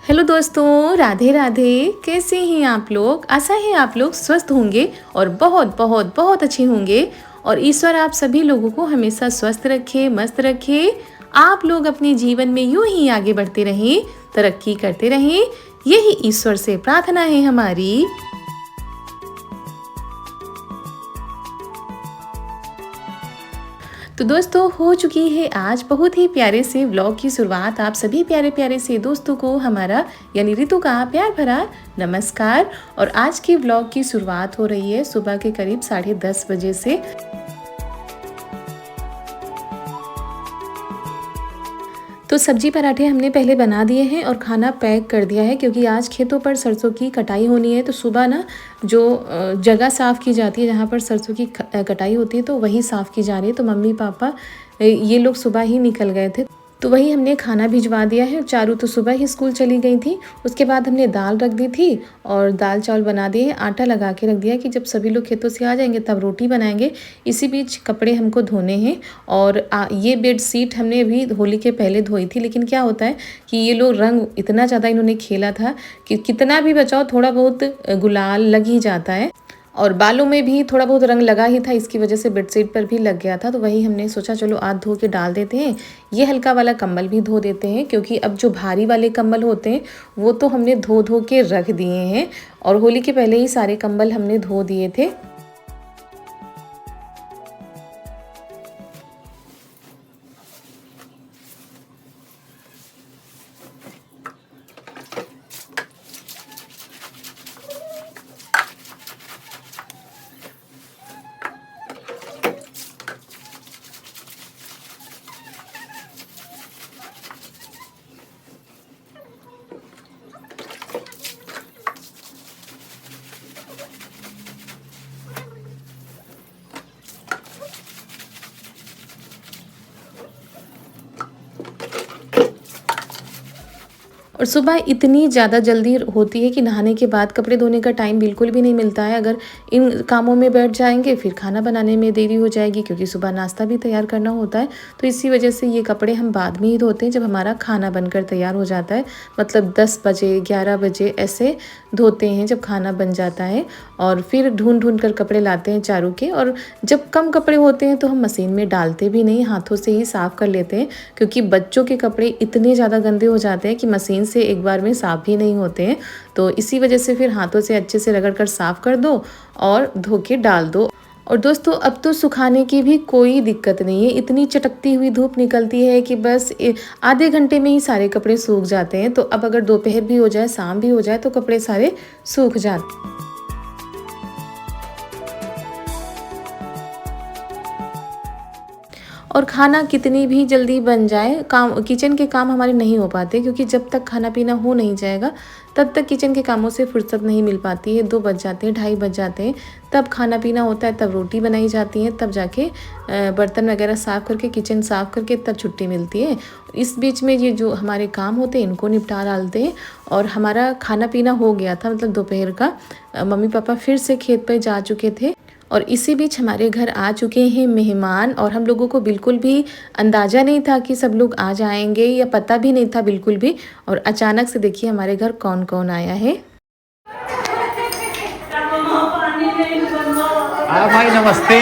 Hello दोस्तों, राधे राधे। कैसे हैं आप लोग? आशा है आप लोग स्वस्थ होंगे और बहुत बहुत बहुत अच्छे होंगे। और ईश्वर आप सभी लोगों को हमेशा स्वस्थ रखे, मस्त रखे। आप लोग अपने जीवन में यूं ही आगे बढ़ते रहें, तरक्की करते रहें, यही ईश्वर से प्रार्थना है हमारी। तो दोस्तों, हो चुकी है आज बहुत ही प्यारे से व्लॉग की शुरुआत। आप सभी प्यारे प्यारे से दोस्तों को हमारा यानी रितु का प्यार भरा नमस्कार। और आज की व्लॉग की शुरुआत हो रही है सुबह के करीब 10:30 बजे से। तो सब्जी पराठे हमने पहले बना दिए हैं और खाना पैक कर दिया है, क्योंकि आज खेतों पर सरसों की कटाई होनी है। तो सुबह ना जो जगह साफ़ की जाती है जहाँ पर सरसों की कटाई होती है, तो वही साफ़ की जा रही है। तो मम्मी पापा ये लोग सुबह ही निकल गए थे, तो वही हमने खाना भिजवा दिया है। चारू तो सुबह ही स्कूल चली गई थी। उसके बाद हमने दाल रख दी थी और दाल चावल बना दिए, आटा लगा के रख दिया कि जब सभी लोग खेतों से आ जाएंगे तब रोटी बनाएंगे। इसी बीच कपड़े हमको धोने हैं। और ये बेड शीट हमने अभी होली के पहले धोई थी, लेकिन क्या होता है कि ये लोग रंग इतना ज़्यादा इन्होंने खेला था कि कितना भी बचाओ थोड़ा बहुत गुलाल लग ही जाता है। और बालों में भी थोड़ा बहुत रंग लगा ही था, इसकी वजह से बेडशीट पर भी लग गया था। तो वही हमने सोचा चलो आज धो के डाल देते हैं। ये हल्का वाला कंबल भी धो देते हैं, क्योंकि अब जो भारी वाले कंबल होते हैं वो तो हमने धो धो के रख दिए हैं। और होली के पहले ही सारे कंबल हमने धो दिए थे। और सुबह इतनी ज़्यादा जल्दी होती है कि नहाने के बाद कपड़े धोने का टाइम बिल्कुल भी नहीं मिलता है। अगर इन कामों में बैठ जाएंगे फिर खाना बनाने में देरी हो जाएगी, क्योंकि सुबह नाश्ता भी तैयार करना होता है। तो इसी वजह से ये कपड़े हम बाद में ही धोते हैं, जब हमारा खाना बनकर तैयार हो जाता है। मतलब 10 बजे 11 बजे ऐसे धोते हैं जब खाना बन जाता है। और फिर ढूंढ ढूंढ कर कपड़े लाते हैं चारों के। और जब कम कपड़े होते हैं तो हम मशीन में डालते भी नहीं, हाथों से ही साफ़ कर लेते हैं, क्योंकि बच्चों के कपड़े इतने ज़्यादा गंदे हो जाते हैं कि मशीन से एक बार में साफ़ भी नहीं होते हैं। तो इसी वजह से फिर हाथों से अच्छे से रगड़ कर साफ़ कर दो और धो के डाल दो। और दोस्तों, अब तो सुखाने की भी कोई दिक्कत नहीं है। इतनी चटकती हुई धूप निकलती है कि बस आधे घंटे में ही सारे कपड़े सूख जाते हैं। तो अब अगर दोपहर भी हो जाए, शाम भी हो जाए, तो कपड़े सारे सूख जाते हैं। और खाना कितनी भी जल्दी बन जाए, काम किचन के काम हमारे नहीं हो पाते, क्योंकि जब तक खाना पीना हो नहीं जाएगा तब तक किचन के कामों से फुर्सत नहीं मिल पाती है। 2 बज जाते हैं, 2:30 बज जाते हैं, तब खाना पीना होता है, तब रोटी बनाई जाती है, तब जाके बर्तन वगैरह साफ़ करके किचन साफ़ करके तब छुट्टी मिलती है। इस बीच में ये जो हमारे काम होते हैं इनको निपटा डालते हैं। और हमारा खाना पीना हो गया था, मतलब दोपहर का। मम्मी पापा फिर से खेत पर जा चुके थे और इसी बीच हमारे घर आ चुके हैं मेहमान। और हम लोगों को बिल्कुल भी अंदाज़ा नहीं था कि सब लोग आ जाएंगे, या पता भी नहीं था बिल्कुल भी। और अचानक से देखिए हमारे घर कौन कौन आया है। भाई नमस्ते।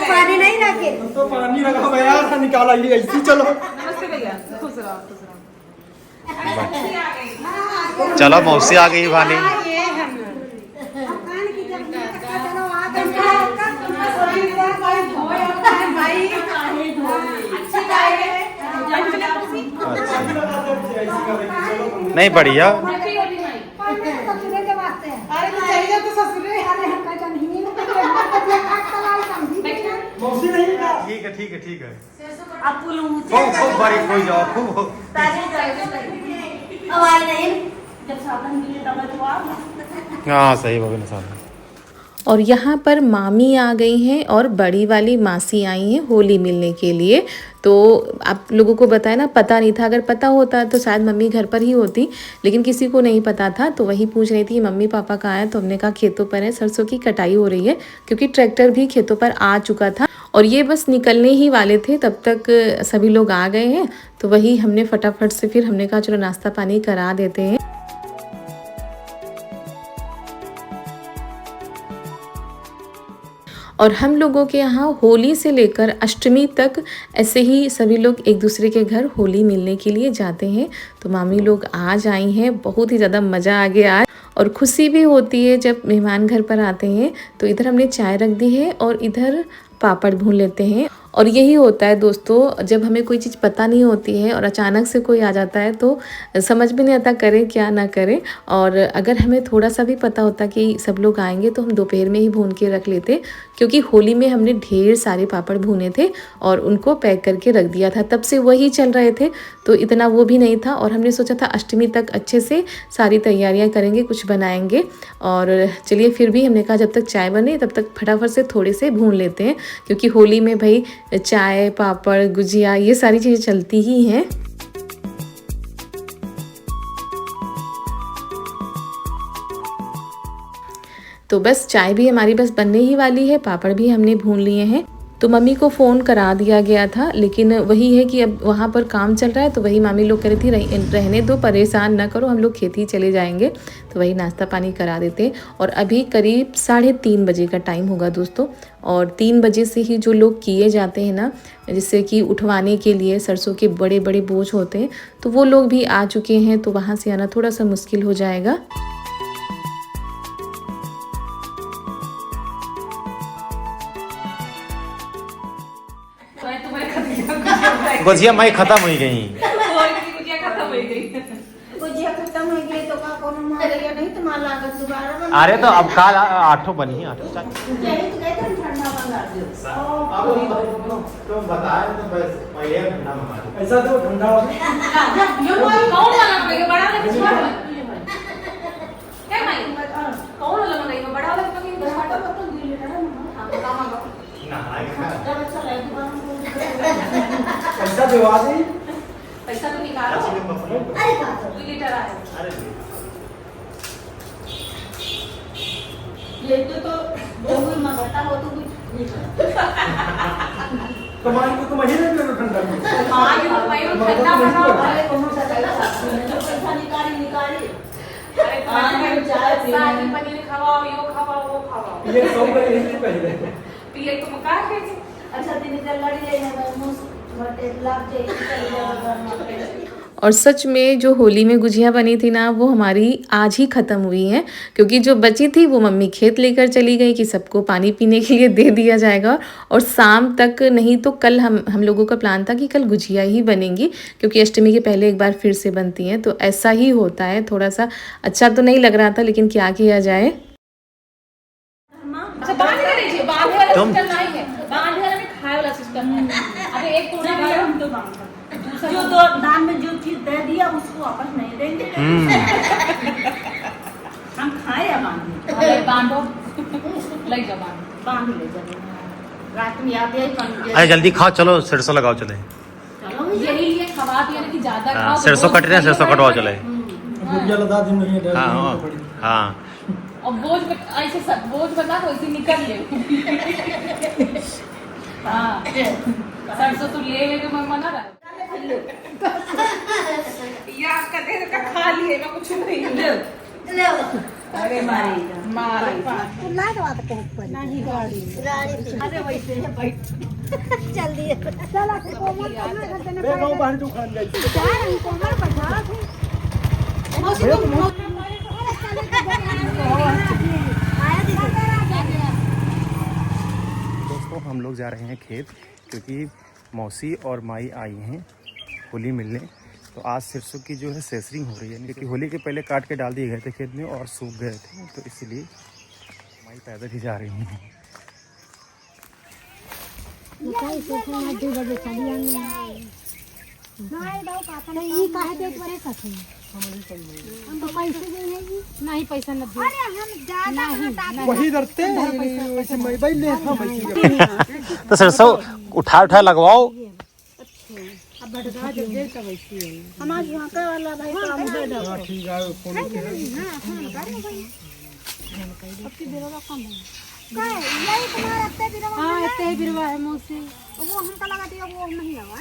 पानी नहीं रखे तो पानी लगा भैया, निकाला ये ऐसी। चलो नमस्ते भैया, खुश रहो खुश रहो। चलो मौसी आ गई वाली। नहीं बढ़िया। ठीक है ठीक है ठीक है। खूब बड़ी कोई जाओ खूब। हाँ सही होगा ना साहब। और यहाँ पर मामी आ गई हैं और बड़ी वाली मासी आई हैं होली मिलने के लिए। तो आप लोगों को बताया ना, पता नहीं था, अगर पता होता तो शायद मम्मी घर पर ही होती, लेकिन किसी को नहीं पता था। तो वही पूछ रही थी मम्मी पापा कहाँ हैं, तो हमने कहा खेतों पर है, सरसों की कटाई हो रही है, क्योंकि ट्रैक्टर भी खेतों पर आ चुका था और ये बस निकलने ही वाले थे, तब तक सभी लोग आ गए हैं। तो वही हमने फटाफट से फिर हमने कहा चलो नाश्ता पानी करा देते हैं। और हम लोगों के यहाँ होली से लेकर अष्टमी तक ऐसे ही सभी लोग एक दूसरे के घर होली मिलने के लिए जाते हैं। तो मामी लोग आज आई हैं, बहुत ही ज़्यादा मज़ा आ गया आज और खुशी भी होती है जब मेहमान घर पर आते हैं। तो इधर हमने चाय रख दी है और इधर पापड़ भून लेते हैं। और यही होता है दोस्तों, जब हमें कोई चीज़ पता नहीं होती है और अचानक से कोई आ जाता है तो समझ भी नहीं आता करें क्या ना करें। और अगर हमें थोड़ा सा भी पता होता कि सब लोग आएंगे तो हम दोपहर में ही भून के रख लेते, क्योंकि होली में हमने ढेर सारे पापड़ भूने थे और उनको पैक करके रख दिया था, तब से वही चल रहे थे, तो इतना वो भी नहीं था। और हमने सोचा था अष्टमी तक अच्छे से सारी तैयारियां करेंगे, कुछ बनाएंगे। और चलिए फिर भी हमने कहा जब तक चाय बने तब तक फटाफट से थोड़े से भून लेते हैं, क्योंकि होली में भाई चाय पापड़ गुजिया ये सारी चीज़ें चलती ही हैं। तो बस चाय भी हमारी बस बनने ही वाली है, पापड़ भी हमने भून लिए हैं। तो मम्मी को फ़ोन करा दिया गया था, लेकिन वही है कि अब वहाँ पर काम चल रहा है, तो वही मामी लोग कह रही थी रहने दो, परेशान ना करो, हम लोग खेती चले जाएंगे। तो वही नाश्ता पानी करा देते। और अभी करीब 3:30 बजे का टाइम होगा दोस्तों, और 3 बजे से ही जो लोग किए जाते हैं ना, जिससे कि उठवाने के लिए सरसों के बड़े बड़े बोझ होते हैं, तो वो लोग भी आ चुके हैं, तो वहाँ से आना थोड़ा सा मुश्किल हो जाएगा। गुजिया माई खत्म हो गई। गुजिया खत्म हो गई तो का कोनो मारिया नहीं तो मार लागत दोबारा बना। अरे तो अब काल 8 बनी है, 8 यही तो कहते हैं ठंडा मंगा दो। तुम बताए तो बस पहले ठंडा मंगा दो। ऐसा तो ठंडा हो ये मोई कौन वाला मंगाएगा, बड़ा वाला कि छोटा वाला? क्या माई कौन वाला मंगाएगा, बड़ा वाला कि छोटा वाला? तो दिल है ना, हां का मंगा ना जब अच्छा लगे ऐसा दिवा दी। पैसा तो निकालो। अरे का 2 लीटर आया। अरे ये तो जरूर मंगाता हो तो कुछ कमाई को तो महीने में ठंडा में कमाई हो भाई ठंडा बना वाले कौन सा पैसा निकाली। अरे पानी चाय साग पनीर खवाओ, यो खवाओ, वो खवाओ, ये सब का यही पहले पिए तुम का के। अच्छा दिन लड़ी लेने मुंह बटे लाग जाए चल जाएगा। और सच में जो होली में गुजिया बनी थी ना, वो हमारी आज ही ख़त्म हुई हैं, क्योंकि जो बची थी वो मम्मी खेत लेकर चली गई कि सबको पानी पीने के लिए दे दिया जाएगा। और शाम तक नहीं तो कल हम लोगों का प्लान था कि कल गुजिया ही बनेंगी, क्योंकि अष्टमी के पहले एक बार फिर से बनती हैं। तो ऐसा ही होता है, थोड़ा सा अच्छा तो नहीं लग रहा था, लेकिन क्या किया जाए। अच्छा बांध के दीजिए, बांध वाला सिस्टम नहीं है, बांध वाला में खाए वाला सिस्टम है। अबे एक कोना में हम तो बांध जो दो दान में जो चीज दे दिया उसको वापस नहीं देंगे। हम खाए या बांध? अरे बांधो, ले जाओ, बांध ले जाओ। रात में याद है अरे जल्दी खाओ, चलो सरसों लगाओ चले। चलो यही लिए खवा दिया कि ज्यादा खाओ। सरसों कट रहे हैं, सरसों कटवाओ चले। गुजिया लगा दिन नहीं है। हाँ हाँ और बोझ ऐसे सब बोझ बना तो ऐसे निकल ले। हाँ सरसों तो ले जो मैं मना रहा या कदे का खा लिए मैं कुछ नहीं ले। अरे मारी ना बात को नहीं गाड़ी अरे वैसे है बैठ जल्दी चला कोमर करना घर देने बे गांव बाहर दुकान गई चार कोमर बजा थे दोस्तों हम लोग जा रहे हैं खेत, क्योंकि मौसी और माई आई हैं होली मिलने। तो आज सरसों की जो है सेसरिंग हो रही है, क्योंकि होली के पहले काट के डाल दिए गए थे खेत में और सूख गए थे, तो इसलिए माई पैदल ही जा रही हैं। नहीं हम तो पैसे देंगे नहीं पैसा न दे। अरे हम ज्यादा हटा वही डरते हैं वैसे मैं भाई ले था भाई तो सरसों उठा उठा लगवाओ। अब भटका दे सब ऐसी है। हमारे यहाँ का वाला भाई काम दे दो हां ठीक है फोन यही तुम्हारा हफ्ते भी रहो हां इतने ही बिरवा है मौसी। वो हमका लगा दिया वो नहीं लगा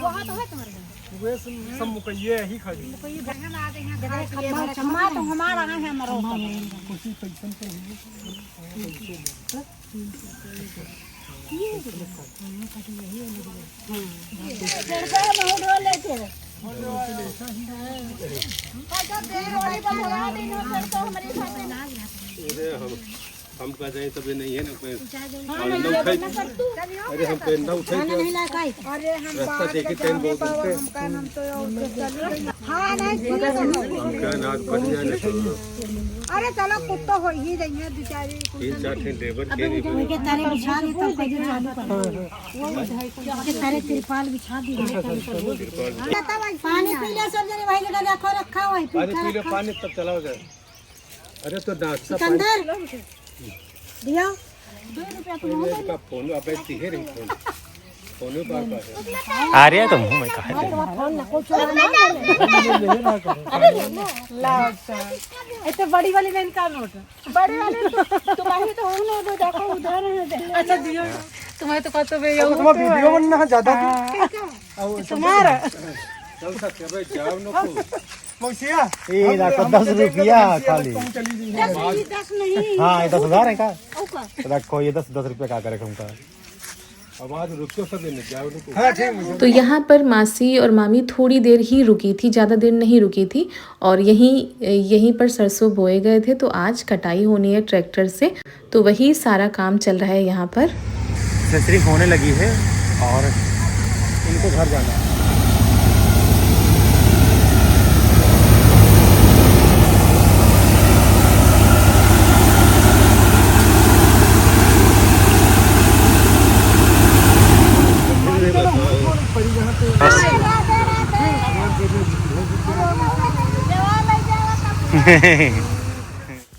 वो हां तो है तुम्हारे घर वे सब मुकैये ही खड़ी कोई बहन आ गई हैं हमारा तो हमारा है हमारा कुछ पैसा तो हम कह जाए तब नहीं है ना अरे हम पेन ना उठे अरे हम रास्ता देखे ट्रेन बहुत हम का नाम तो हां नहीं हम क्या नाक बढ़ जाए अरे चलो कुत्ता हो ही रही है बेचारी 3-4 ठे लेबर के नहीं के तारे बिछा दे तब कैसे चालू कर के तारे तिरपाल बिछा दी पानी पी ले सब जने भाई लगा रखो रखा हुआ है पानी पी लो पानी तब चलाओ जाए अरे तो नाश्ता सिकंदर दिया पानी का फोन अब दिखे रही फोन बार बार आ रही है तो मुंह में कहा ऐसे बड़ी वाली बहन का नोट बड़े वाले तुम्हारी तो हो ना देखो उधर है अच्छा दियो तुम्हारे तो कहते हुए तुम्हारा वीडियो बनना ज्यादा तुम्हारा चल सकते भाई जाओ ना मौसिया ये रखो 10 रुपया खाली। 10 नहीं हाँ ये 10,000 है का रखो ये 10 रुपया का करे उनका। आवाज रुको सब लेने जाओ ना हां ठीक तो यहाँ पर मासी और मामी थोड़ी देर ही रुकी थी, ज़्यादा देर नहीं रुकी थी और यहीं पर सरसों बोए गए थे। तो आज कटाई होनी है ट्रैक्टर से, तो वही सारा काम चल रहा है यहाँ पर। सेसरी होने लगी है और इनको घर जाना है।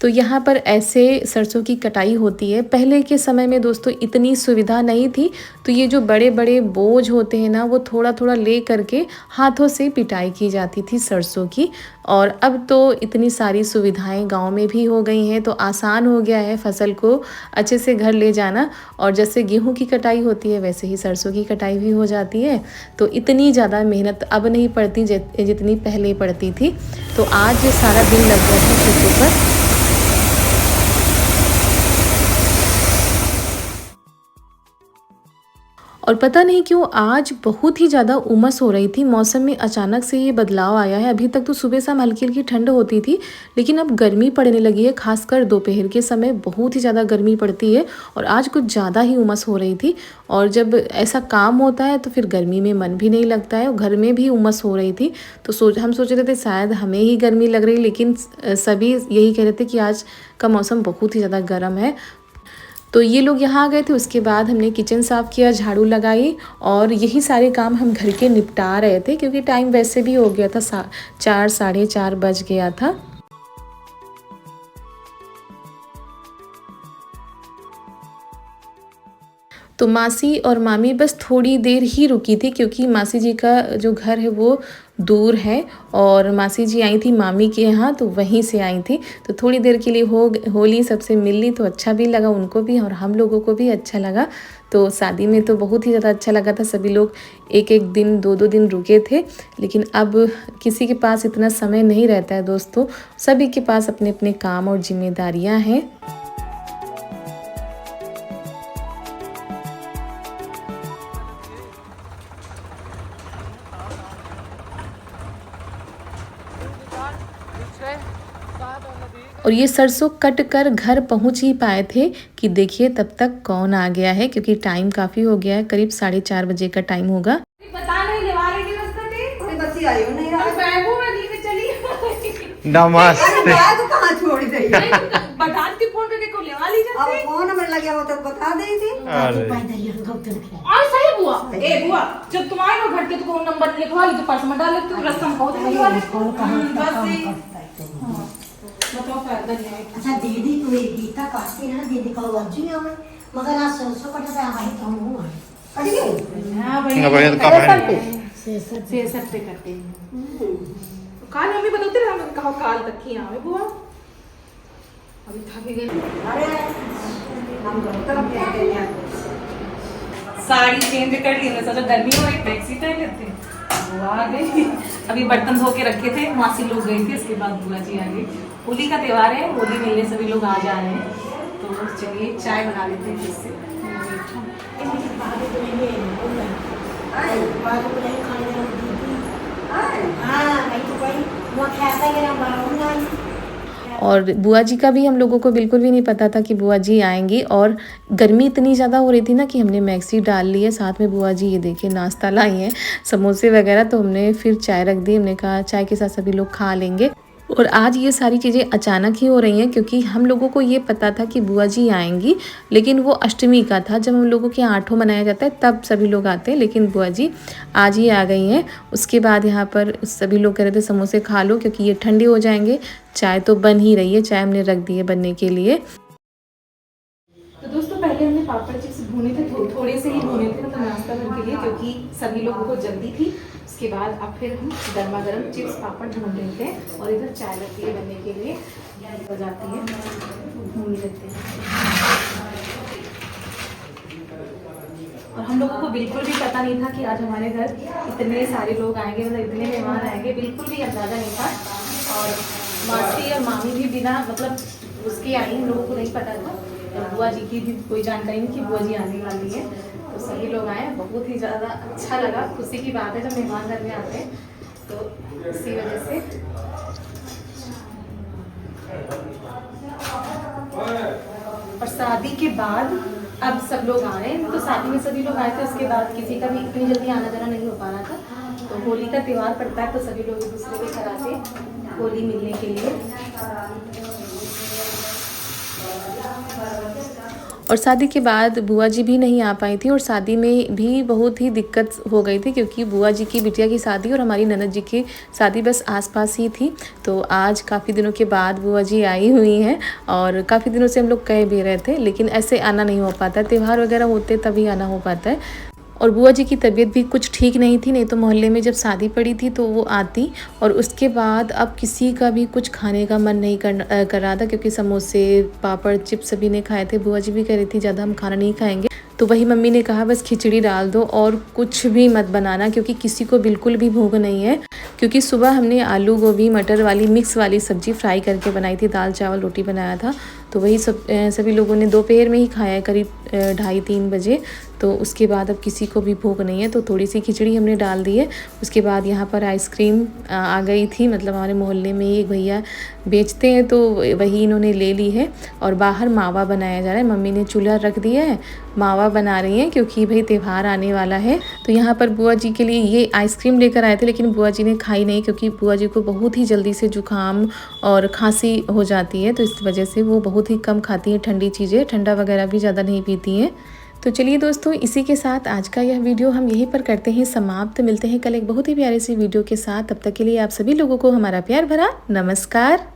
तो यहाँ पर ऐसे सरसों की कटाई होती है। पहले के समय में दोस्तों इतनी सुविधा नहीं थी, तो ये जो बड़े बड़े बोझ होते हैं ना, वो थोड़ा थोड़ा ले करके हाथों से पिटाई की जाती थी सरसों की। और अब तो इतनी सारी सुविधाएं गांव में भी हो गई हैं, तो आसान हो गया है फसल को अच्छे से घर ले जाना। और जैसे गेहूं की कटाई होती है वैसे ही सरसों की कटाई भी हो जाती है। तो इतनी ज़्यादा मेहनत अब नहीं पड़ती जितनी पहले पड़ती थी। तो आज सारा दिन लग गया था खेतों पर। और पता नहीं क्यों आज बहुत ही ज़्यादा उमस हो रही थी। मौसम में अचानक से ये बदलाव आया है। अभी तक तो सुबह शाम हल्की हल्की ठंड होती थी, लेकिन अब गर्मी पड़ने लगी है। खासकर दोपहर के समय बहुत ही ज़्यादा गर्मी पड़ती है और आज कुछ ज़्यादा ही उमस हो रही थी। और जब ऐसा काम होता है तो फिर गर्मी में मन भी नहीं लगता है, और घर में भी उमस हो रही थी। तो हम सोच रहे थे शायद हमें ही गर्मी लग रही, लेकिन सभी यही कह रहे थे कि आज का मौसम बहुत ही ज़्यादा गर्म है। तो ये लोग यहाँ आ गए थे। उसके बाद हमने किचन साफ़ किया, झाड़ू लगाई और यही सारे काम हम घर के निपटा रहे थे, क्योंकि टाइम वैसे भी हो गया था 4 साढ़े 4 बज गया था। तो मासी और मामी बस थोड़ी देर ही रुकी थी, क्योंकि मासी जी का जो घर है वो दूर है और मासी जी आई थी मामी के यहाँ, तो वहीं से आई थी। तो थोड़ी देर के लिए होली सबसे मिल ली, तो अच्छा भी लगा उनको भी और हम लोगों को भी अच्छा लगा। तो शादी में तो बहुत ही ज़्यादा अच्छा लगा था। सभी लोग एक दिन 2 दिन रुके थे, लेकिन अब किसी के पास इतना समय नहीं रहता है दोस्तों। सभी के पास अपने अपने काम और जिम्मेदारियाँ हैं। और ये सरसों कट कर घर पहुंच ही पाए थे कि देखिए तब तक कौन आ गया है, क्योंकि टाइम काफ़ी हो गया है, करीब 4:30 बजे का टाइम होगा। बता नहीं लेवारे की रास्ता थी कोई बच्ची आई हो नहीं रहा बैगों में लेके चली नमस्ते। तो कहाँ छोड़ गई बताती फोन करके को लेवा ली जाती। अब फोन नंबर लगे हो तो बता दे थी। और सही बुआ, ए बुआ, जब तुम आए ना घर के तो फोन नंबर लिखवा ली, तो पर्स में डाल लेती, रस्म बहुत लिखवा लेती। बस ये बताओ फायदा नहीं है। अच्छा दीदी तू ये गीता काटती है ना, दीदी का वर्जी हमें मगर आज सरसों कटा था भाई तो हम हुआ कट गई। हां भाई, बढ़िया तो कब है? से सब पे करते हैं। काल मम्मी बताते रहे, हम कहा काल तक की आवे बुआ, अभी थक गए। अरे हम घर तरफ जाते हैं। साड़ी चेंज कर ली, मैं सोचा गर्मी हो रही टैक्सी पहन लेते हैं। बुआ आ गई, अभी बर्तन धो के रखे थे, मासी लोग गई थी, उसके बाद बुआ जी आ गई। होली का त्योहार है, होली मिलने सभी लोग आ जा रहे हैं, तो चलिए चाय बना लेते हैं इससे। और बुआ जी का भी हम लोगों को बिल्कुल भी नहीं पता था कि बुआ जी आएंगी, और गर्मी इतनी ज़्यादा हो रही थी ना कि हमने मैक्सी डाल ली है। साथ में बुआ जी ये देखिए नाश्ता लाई हैं, समोसे वगैरह, तो हमने फिर चाय रख दी। हमने कहा चाय के साथ सभी लोग खा लेंगे। और आज ये सारी चीज़ें अचानक ही हो रही हैं, क्योंकि हम लोगों को ये पता था कि बुआ जी आएंगी, लेकिन वो अष्टमी का था, जब हम लोगों के यहाँ आठों मनाया जाता है तब सभी लोग आते हैं, लेकिन बुआ जी आज ही आ गई हैं। उसके बाद यहाँ पर सभी लोग कह रहे थे समोसे खा लो क्योंकि ये ठंडे हो जाएंगे। चाय तो बन ही रही है, चाय हमने रख दी है बनने के लिए। तो दोस्तों पहले हमने पापड़ चिप्स भूने थे, थोड़े से ही भूने थे, मतलब नाश्ता करने के लिए, क्योंकि सभी लोगों को जल्दी थी। उसके बाद अब फिर हम गर्मा गर्म चिप्स पापड़ भून लेते हैं, और इधर चाय रखती है बनने के लिए, हो जाती है, भून लेते हैं। और हम लोगों को बिल्कुल भी पता नहीं था कि आज हमारे घर इतने सारे लोग आएंगे, मतलब इतने मेहमान आएंगे, बिल्कुल भी अंदाज़ा नहीं था। और मासी और मामी भी बिना मतलब उसके आई, हम लोगों को नहीं पता था। और बुआ जी की भी कोई जानकारी नहीं कि बुआ जी आने वाली है, तो सभी लोग आए, बहुत ही ज़्यादा अच्छा लगा। खुशी की बात है जब मेहमान घर में आते हैं, तो इसी वजह से। और शादी के बाद अब सब लोग आ रहे हैं, तो शादी में सभी लोग आए थे, उसके बाद किसी का भी इतनी जल्दी आना जाना नहीं हो पा रहा था। तो होली का त्यौहार पड़ता है, तो सभी लोग एक दूसरे के घर आते होली मिलने के लिए। और शादी के बाद बुआ जी भी नहीं आ पाई थी, और शादी में भी बहुत ही दिक्कत हो गई थी, क्योंकि बुआ जी की बिटिया की शादी और हमारी ननद जी की शादी बस आसपास ही थी। तो आज काफ़ी दिनों के बाद बुआ जी आई हुई हैं, और काफ़ी दिनों से हम लोग कह भी रहे थे, लेकिन ऐसे आना नहीं हो पाता, त्यौहार वगैरह होते तभी आना हो पाता है। और बुआ जी की तबीयत भी कुछ ठीक नहीं थी, नहीं तो मोहल्ले में जब शादी पड़ी थी तो वो आती। और उसके बाद अब किसी का भी कुछ खाने का मन नहीं कर रहा था, क्योंकि समोसे पापड़ चिप्स सभी ने खाए थे। बुआ जी भी कह रही थी ज़्यादा हम खाना नहीं खाएंगे, तो वही मम्मी ने कहा बस खिचड़ी डाल दो और कुछ भी मत बनाना, क्योंकि किसी को बिल्कुल भी भूख नहीं है। क्योंकि सुबह हमने आलू गोभी मटर वाली मिक्स वाली सब्ज़ी फ्राई करके बनाई थी, दाल चावल रोटी बनाया था, तो वही सभी लोगों ने दोपहर में ही खाया है, करीब 2:30-3 बजे। तो उसके बाद अब किसी को भी भूख नहीं है, तो थोड़ी सी खिचड़ी हमने डाल दी है। उसके बाद यहाँ पर आइसक्रीम आ गई थी, मतलब हमारे मोहल्ले में ही एक भैया बेचते हैं, तो वही इन्होंने ले ली है। और बाहर मावा बनाया जा रहा है, मम्मी ने चूल्हा रख दिया है, मावा बना रही हैं, क्योंकि भाई त्यौहार आने वाला है। तो यहाँ पर बुआ जी के लिए ये आइसक्रीम लेकर आए थे, लेकिन बुआ जी ने खाई नहीं, क्योंकि बुआ जी को बहुत ही जल्दी से जुकाम और खांसी हो जाती है, तो इस वजह से वो बहुत ही कम खाती हैं ठंडी चीज़ें, ठंडा वगैरह भी ज़्यादा नहीं पीती हैं। तो चलिए दोस्तों, इसी के साथ आज का यह वीडियो हम यहीं पर करते हैं समाप्त। मिलते हैं कल एक बहुत ही प्यारी सी वीडियो के साथ, तब तक के लिए आप सभी लोगों को हमारा प्यार भरा नमस्कार।